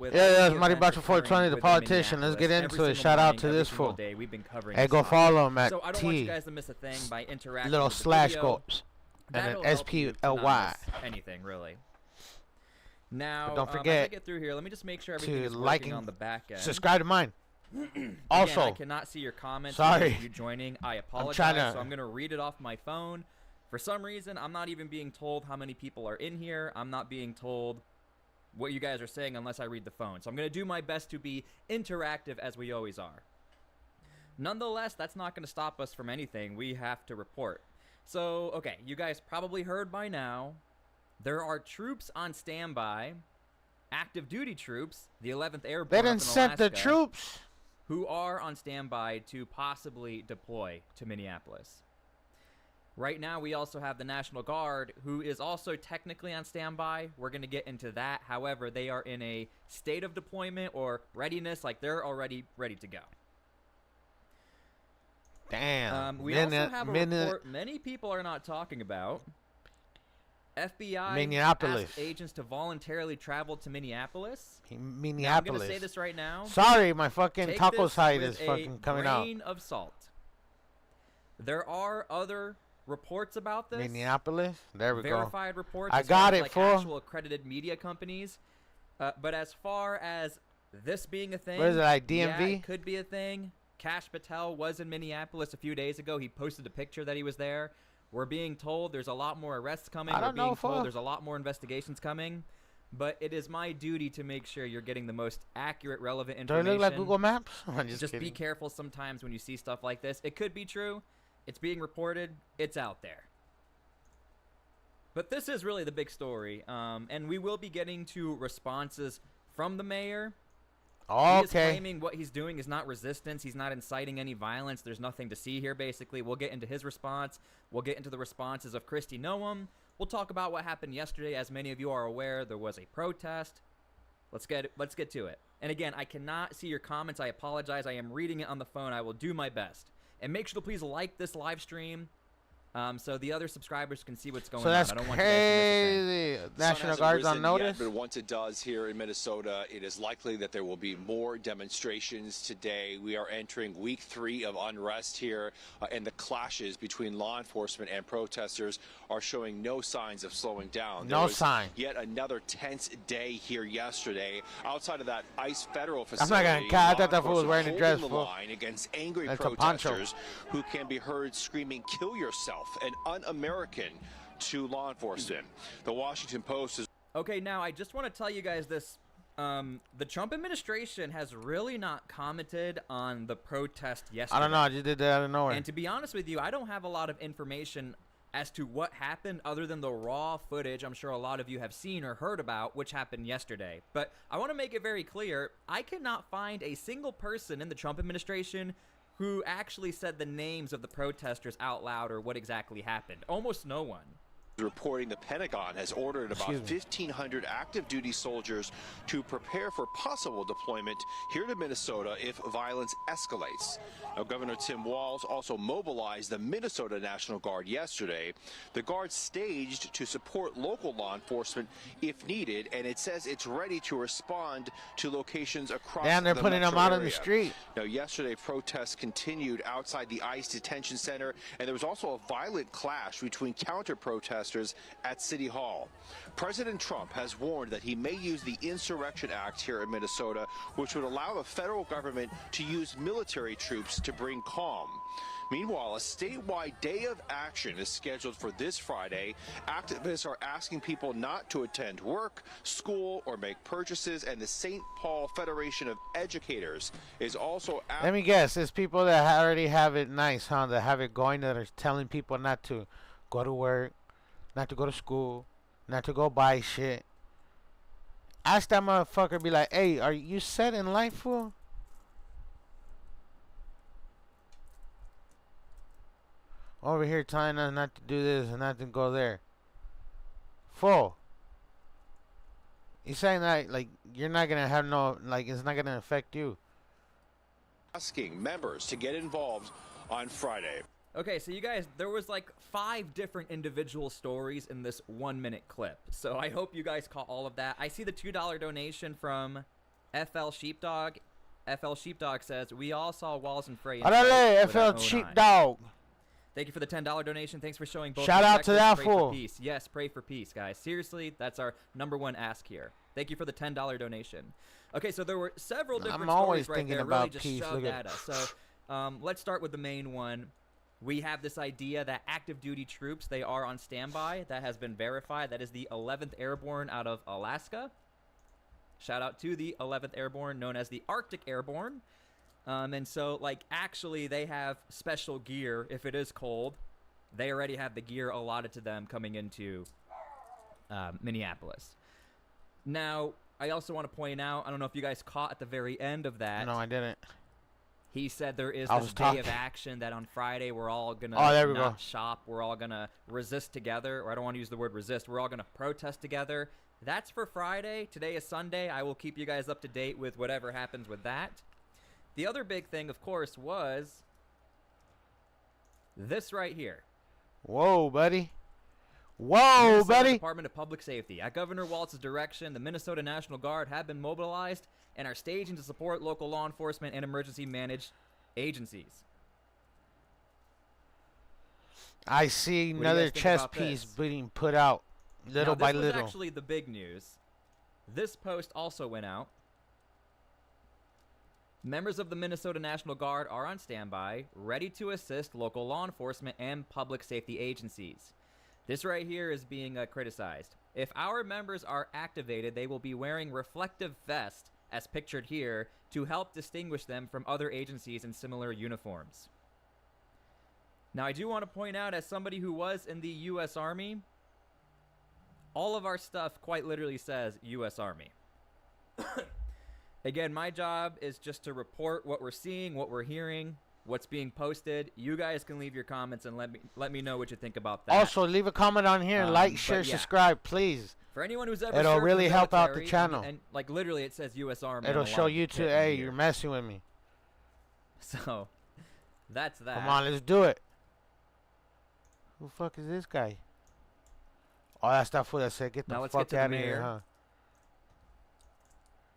with Yeah, it's Marty Bacho 420, the politician. Let's get into it. Shout out to this fool. We've been covering hey, go follow him at so I don't want you guys to miss a thing by interacting little with the slash video. scopes and then SPLY. Anything really. Now, but don't as forget I get through here, let me just make sure everything is like working on the back end. Subscribe to mine. Also, Again, I cannot see your comments. Sorry, you joining. I apologize. So I'm gonna read it off my phone. For some reason, I'm not even being told how many people are in here. I'm not being told what you guys are saying unless I read the phone. So I'm going to do my best to be interactive as we always are. Nonetheless, that's not going to stop us from anything. We have to report. So, okay, you guys probably heard by now, there are troops on standby, active duty troops, the 11th Airborne. They didn't send the troops who are on standby to possibly deploy to Minneapolis. Right now, we also have the National Guard, who is also technically on standby. We're going to get into that. However, they are in a state of deployment or readiness, like they're already ready to go. Damn. We also have a report many people are not talking about. FBI asked agents to voluntarily travel to Minneapolis. Minneapolis. Now, I'm going to say this right now. Sorry, my fucking taco site is fucking coming out. Grain of salt. There are other reports about this. Minneapolis. There we go. Verified reports. I got it, like fool. actual accredited media companies. But as far as this being a thing, what is it, like DMV? Yeah, it could be a thing. Kash Patel was in Minneapolis a few days ago. He posted a picture that he was there. We're being told there's a lot more arrests coming. We're being told there's a lot more investigations coming. But it is my duty to make sure you're getting the most accurate, relevant information. Do it look like Google Maps? Just be careful sometimes when you see stuff like this. It could be true. It's being reported. It's out there. But this is really the big story. And we will be getting to responses from the mayor. Okay. He is claiming what he's doing is not resistance. He's not inciting any violence. There's nothing to see here, basically. We'll get into his response. We'll get into the responses of Kristi Noem. We'll talk about what happened yesterday. As many of you are aware, there was a protest. Let's get to it. And again, I cannot see your comments. I apologize. I am reading it on the phone. I will do my best. And make sure to please like this live stream so the other subscribers can see what's going on. That's crazy. National Guard's on notice. But once it does here in Minnesota, it is likely that there will be more demonstrations today. We are entering week 3 of unrest here, and the clashes between law enforcement and protesters are showing no signs of slowing down. No sign. Yet another tense day here yesterday. Outside of that ICE federal facility, I'm not gonna cut. I thought that fool was wearing a dress. The line against angry protesters who can be heard screaming, "Kill yourself," and un-American to law enforcement. The Washington Post is... Okay, now I just want to tell you guys this. The Trump administration has really not commented on the protest yesterday. I don't know. I just did that out of nowhere. And to be honest with you, I don't have a lot of information as to what happened other than the raw footage I'm sure a lot of you have seen or heard about, which happened yesterday. But I want to make it very clear, I cannot find a single person in the Trump administration who actually said the names of the protesters out loud or what exactly happened. Almost no one. Reporting the Pentagon has ordered about 1,500 active duty soldiers to prepare for possible deployment here to Minnesota if violence escalates. Now, Governor Tim Walz also mobilized the Minnesota National Guard yesterday. The Guard staged to support local law enforcement if needed, and it says it's ready to respond to locations across the they're putting them out on the street. Now, yesterday, protests continued outside the ICE detention center, and there was also a violent clash between counter-protesters at City Hall. President Trump has warned that he may use the Insurrection Act here in Minnesota, which would allow the federal government to use military troops to bring calm. Meanwhile, a statewide day of action is scheduled for this Friday. Activists are asking people not to attend work, school, or make purchases, and the St. Paul Federation of Educators is also... Let me guess, it's people that already have it nice, huh? That have it going, that are telling people not to go to work, not to go to school, not to go buy shit. Ask that motherfucker, be like, hey, are you set in life, fool? Over here telling us not to do this and not to go there. Fool. He's saying that, like, you're not going to have no, like, it's not going to affect you. Asking members to get involved on Friday. Okay, so you guys, there was like 5 different individual stories in this 1-minute clip. So I hope you guys caught all of that. I see the $2 donation from FL Sheepdog says, we all saw Walls and Frey. Orale, FL Sheepdog. Thank you for the $10 donation. Thanks for showing both. Shout out to that pray fool. For peace. Yes, pray for peace, guys. Seriously, that's our #1 ask here. Thank you for the $10 donation. Okay, so there were several different stories right there really just shoved at us. So let's start with the main one. We have this idea that active duty troops, they are on standby. That has been verified. That is the 11th Airborne out of Alaska. Shout out to the 11th Airborne, known as the Arctic Airborne. And so, like, actually, they have special gear if it is cold. They already have the gear allotted to them coming into Minneapolis. Now, I also want to point out, I don't know if you guys caught at the very end of that. No, I didn't. He said there is this day of action that on Friday we're all going to not shop. We're all going to resist together. Or I don't want to use the word resist. We're all going to protest together. That's for Friday. Today is Sunday. I will keep you guys up to date with whatever happens with that. The other big thing, of course, was this right here. Whoa, buddy. Whoa, buddy. Department of Public Safety. At Governor Walz's direction, the Minnesota National Guard have been mobilized and are staging to support local law enforcement and emergency managed agencies. I see another chess piece being put out little by little. This was actually the big news. This post also went out. Members of the Minnesota National Guard are on standby, ready to assist local law enforcement and public safety agencies. This right here is being criticized. If our members are activated, they will be wearing reflective vests, as pictured here, to help distinguish them from other agencies in similar uniforms. Now, I do want to point out, as somebody who was in the U.S. Army, all of our stuff quite literally says U.S. Army. Again, my job is just to report what we're seeing, what we're hearing, what's being posted. You guys can leave your comments and let me know what you think about that. Also, leave a comment on here, like, share, subscribe, please. For anyone who's ever it'll really help out the channel. And like literally, it says U.S. Army. It'll show YouTube, hey, you're messing with me. So, that's that. Come on, let's do it. Who the fuck is this guy? Oh, that's that fool that said, get the fuck out of here, huh?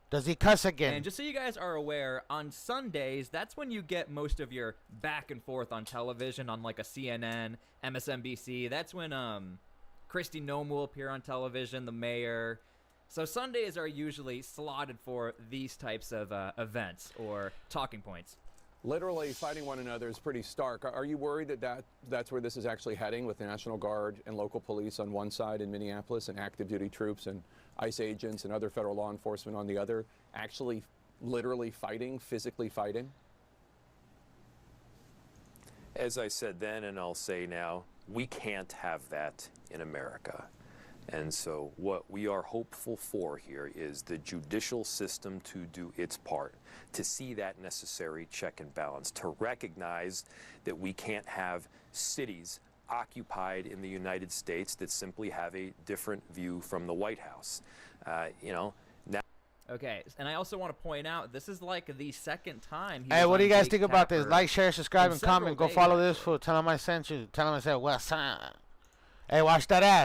Does he cuss again? And just so you guys are aware, on Sundays, that's when you get most of your back and forth on television, on like a CNN, MSNBC. That's when Kristi Noem will appear on television, the mayor. So Sundays are usually slotted for these types of events or talking points. Literally fighting one another is pretty stark. Are you worried that that's where this is actually heading, with the National Guard and local police on one side in Minneapolis and active duty troops and ICE agents and other federal law enforcement on the other, actually literally fighting, physically fighting? As I said then, and I'll say now, we can't have that in America. And so what we are hopeful for here is the judicial system to do its part, to see that necessary check and balance, to recognize that we can't have cities occupied in the United States that simply have a different view from the White House. Okay, and I also want to point out, this is like the second time. Hey, what do you guys think about this? Like, share, subscribe, and comment. Go follow this fool. Tell him I sent you. Tell him I said, what's up? Hey, watch that ass.